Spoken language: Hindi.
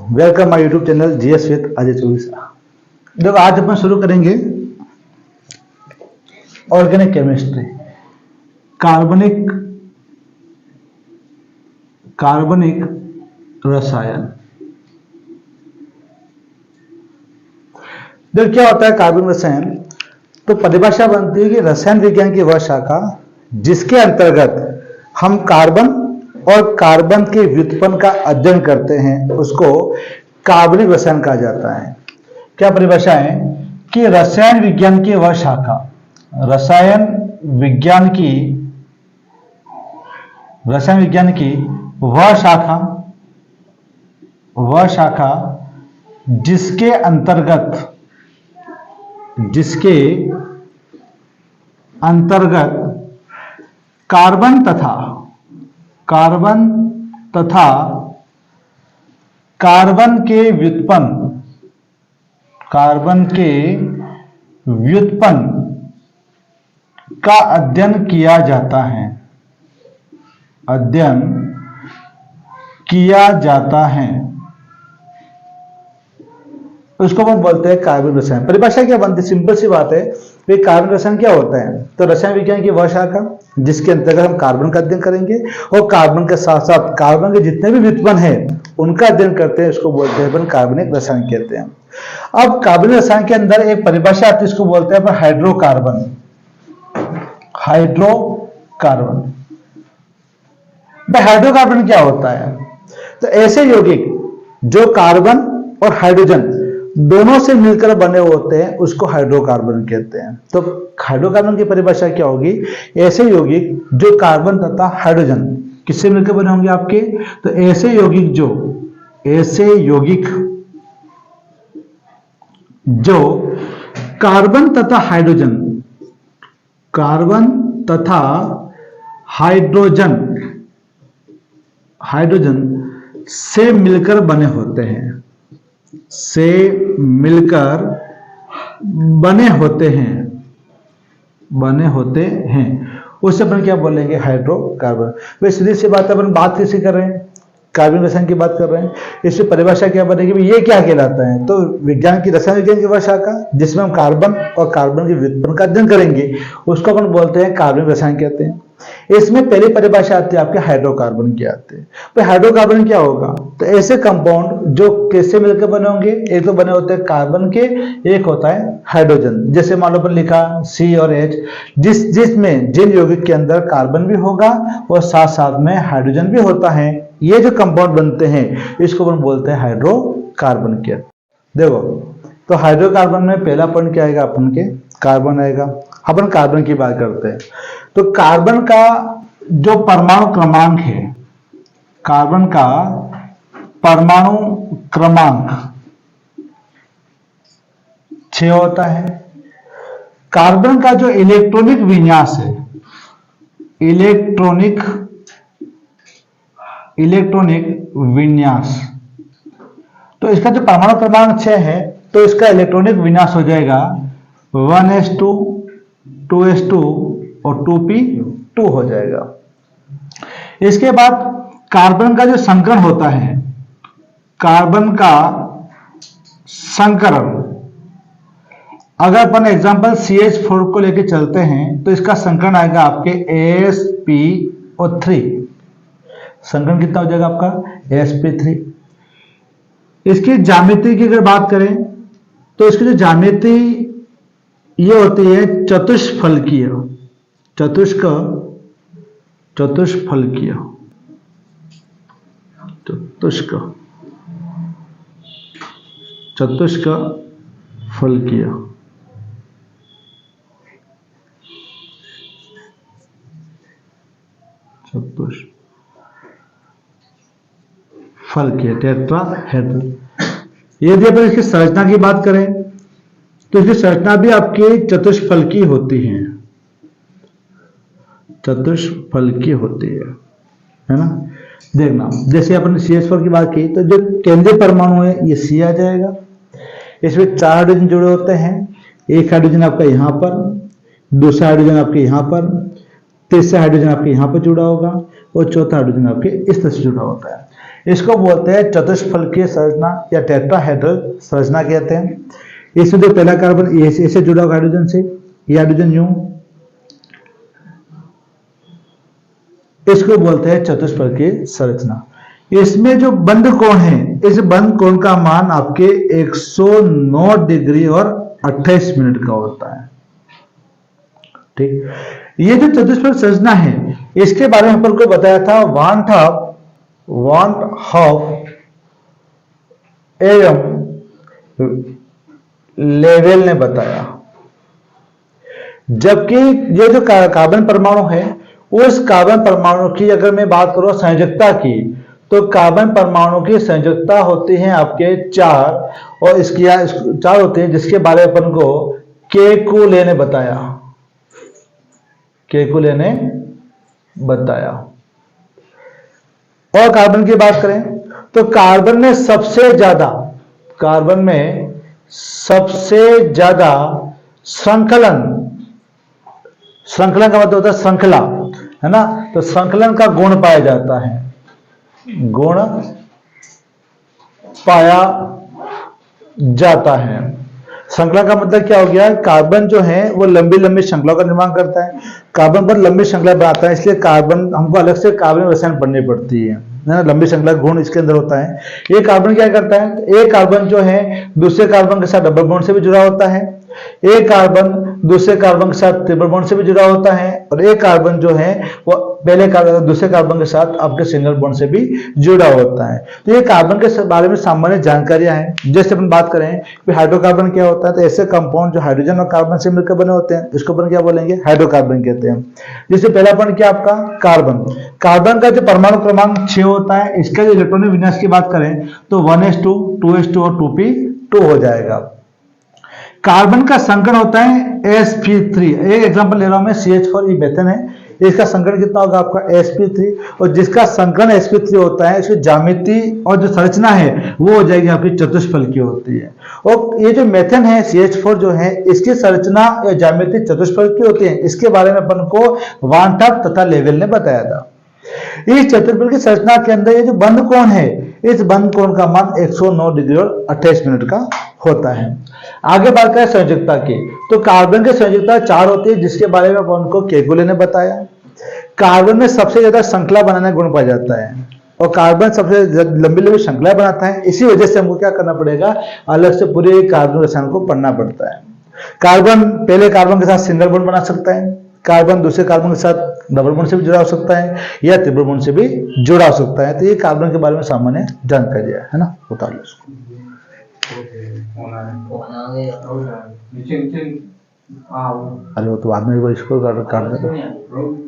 Welcome my YouTube channel GS with Ajay Chaubisa. देखो आज अपन शुरू करेंगे ऑर्गेनिक केमिस्ट्री, कार्बनिक रसायन। देखो क्या होता है कार्बनिक रसायन। तो परिभाषा बनती है कि रसायन विज्ञान की वह शाखा जिसके अंतर्गत हम कार्बन और कार्बन के व्युत्पन्न का अध्ययन करते हैं उसको कार्बनिक रसायन कहा जाता है। क्या परिभाषा है कि रसायन विज्ञान की वह शाखा, रसायन विज्ञान की वह शाखा जिसके अंतर्गत कार्बन तथा कार्बन के व्युत्पन्न का अध्ययन किया जाता है उसको हम बोलते हैं कार्बनिक रसायन। परिभाषा क्या बनती है? सिंपल सी बात है। ये कार्बनिक रसायन क्या होता है? तो रसायन विज्ञान की वह शाखा जिसके अंतर्गत हम कार्बन का अध्ययन करेंगे और कार्बन के साथ साथ कार्बन के जितने भी व्युत्पन्न है उनका अध्ययन करते हैं, उसको बोलते हैं अपन कार्बनिक रसायन कहते हैं। अब कार्बनिक रसायन के अंदर एक परिभाषा आती है, इसको बोलते हैं अपन हाइड्रोकार्बन। हाइड्रोकार्बन क्या होता है? तो ऐसे यौगिक जो कार्बन और हाइड्रोजन दोनों से मिलकर बने होते हैं उसको हाइड्रोकार्बन कहते हैं। तो हाइड्रोकार्बन की परिभाषा क्या होगी? ऐसे यौगिक जो कार्बन तथा हाइड्रोजन किससे मिलकर बने होंगे आपके? तो ऐसे यौगिक जो कार्बन तथा हाइड्रोजन से मिलकर बने होते हैं उससे अपन क्या बोलेंगे? हाइड्रोकार्बन। वे सीधी सी बात है, अपन बात किसी कर रहे हैं, कार्बनिक रसायन की बात कर रहे हैं। इसमें परिभाषा क्या बनेगी? ये क्या कहलाता है? तो विज्ञान की रसायन विज्ञान की वह शाखा जिसमें हम कार्बन और कार्बन के व्युत्पन्न का अध्ययन करेंगे उसको अपन बोलते हैं कार्बनिक रसायन कहते हैं। इसमें पहली परिभाषा आती है आपके हाइड्रोकार्बन की आती है। तो हाइड्रोकार्बन क्या होगा? तो ऐसे कंपाउंड जो कैसे मिलकर बने होंगे? एक तो बने होते हैं कार्बन के, एक होता है हाइड्रोजन। जैसे मान लो पर लिखा C और H, जिसमें जिन यौगिक के अंदर कार्बन भी होगा और साथ साथ में हाइड्रोजन भी होता है, ये जो कंपाउंड बनते हैं इसको अपन बोलते हैं हाइड्रोकार्बन के। देखो तो हाइड्रोकार्बन में पहला पॉइंट क्या आएगा? अपन के कार्बन आएगा। अपन कार्बन की बात करते हैं तो कार्बन का जो परमाणु क्रमांक है, कार्बन का परमाणु क्रमांक 6 होता है। कार्बन का जो इलेक्ट्रॉनिक विन्यास है, इलेक्ट्रॉनिक विन्यास, तो इसका जो परमाणु क्रमांक 6 है तो इसका इलेक्ट्रॉनिक विन्यास हो जाएगा 1s2 2s2 और 2p2 हो जाएगा। इसके बाद कार्बन का जो संकरण होता है, कार्बन का संकरण, अगर अपन एग्जांपल CH4 को लेके चलते हैं तो इसका संकरण आएगा आपके sp3। संकरण कितना हो जाएगा आपका? sp3। इसकी ज्यामिति की अगर बात करें तो इसकी जो ज्यामिति ये होती है चतुष्फलकीय। टेट्राहेड्रल। यदि अपन इसकी संरचना की बात करें तो इसकी संरचना भी आपकी चतुष्फलकी होती है, है ना। देखना जैसे अपन CH4 की बात की तो जो केंद्रीय परमाणु है ये C आ जाएगा। इसमें 4 हाइड्रोजन जुड़े होते हैं। एक हाइड्रोजन आपका यहाँ पर, दूसरा हाइड्रोजन आपके यहाँ पर, तीसरा हाइड्रोजन आपके यहाँ पर जुड़ा होगा और चौथा हाइड्रोजन आपके इस तरह से जुड़ा होता है। इसको बोलते हैं चतुष्फलकीय संरचना या टेट्राहेड्रल संरचना कहते हैं। इसमें जो पहला कार्बन ऐसे जुड़ा हुआ हाइड्रोजन से, ये हाइड्रोजन यूं, इसको बोलते हैं चतुष्फलकीय संरचना। इसमें जो बंद कोण है, इस बंद कोण का मान आपके 109 डिग्री और 28 मिनट का होता है। ठीक, ये जो चतुष्फलक संरचना है, इसके बारे में अपन को बताया था वान हॉफ एवं लेवेल ने बताया। जबकि ये जो कार्बन परमाणु है, उस कार्बन परमाणु की अगर मैं बात करूं संयोजकता की, तो कार्बन परमाणु की संयोजकता होती है आपके 4, और इसकी 4 होते हैं, जिसके बारे में अपन को केकुले ने बताया। केकुले ने बताया। और कार्बन की बात करें तो कार्बन में सबसे ज्यादा श्रृंखलन का मतलब होता है श्रृंखला, है ना। तो श्रृंखलन का गुण पाया जाता है, गुण पाया जाता है। श्रृंखला का मतलब क्या हो गया, कार्बन जो है वो लंबी लंबी श्रृंखलाओं का निर्माण करता है। कार्बन पर लंबी श्रृंखला बनाता है, इसलिए कार्बन हमको अलग से कार्बन रसायन पढ़नी पड़ती है ना। लंबी श्रृंखला गुण इसके अंदर होता है। ये कार्बन क्या करता है, एक कार्बन जो है दूसरे कार्बन के साथ डबल बॉन्ड से भी जुड़ा होता है, एक कार्बन दूसरे कार्बन के साथ ट्रिपल बॉन्ड से भी जुड़ा होता है, और एक कार्बन जो है वो दूसरे कार्बन के साथ आपके सिंगल बॉन्ड से भी जुड़ा होता है। तो ये कार्बन के बारे में सामान्य जानकारियां हैं। जैसे अपन बात करें कि हाइड्रोकार्बन क्या होता है, तो ऐसे कंपाउंड जो हाइड्रोजन और कार्बन से मिलकर बने होते हैं, इसको अपन क्या बोलेंगे, हाइड्रोकार्बन कहते हैं। जैसे पहला पॉइंट क्या आपका कार्बन का जो परमाणु क्रमांक 6 होता है, इसका जो इलेक्ट्रॉनिक विन्यास की बात करें तो 1s2, 2s2 और 2p2 हो जाएगा। कार्बन का संकरण होता है sp3। एक एग्जांपल ले रहा हूं मैं, CH4 ये मेथेन है, इसका संकरण कितना होगा आपका sp3, और जिसका संकरण sp3 होता है, इसकी ज्यामिति और जो संरचना है वो हो जाएगी आपकी चतुष्फलकीय होती है। और ये जो मेथेन है CH4 जो है, इसकी संरचना या ज्यामिति चतुष्फलकीय होती है। इसके बारे में अपन को वान हॉफ तथा लेवेल ने बताया था। इस चतुष्फलकीय संरचना के अंदर ये जो बंद कोण है, इस बंद कोण का मान 109 डिग्री और 28 मिनट का होता है। आगे बात करें संयोजकता की, तो कार्बन की संयोजकता 4 होती है, जिसके बारे में अपन को केकुले ने बताया। कार्बन में सबसे ज्यादा श्रृंखला बनाने गुण पाया जाता है, और कार्बन सबसे लंबी लंबी श्रृंखला बनाता है। इसी वजह से हमको क्या करना पड़ेगा, अलग से पूरे कार्बन रसायन को पढ़ना पड़ता है। कार्बन पहले कार्बन के साथ सिंगल बॉन्ड बना सकता है, कार्बन दूसरे कार्बन के साथ डबल बॉन्ड से भी जुड़ा हो सकता है, या ट्रिपल बॉन्ड से भी जुड़ा हो सकता है। तो ये कार्बन के बारे में सामान्य जानकारी है ना, उतार लो इसको। अरे वो तो बाद में इसको काट दे।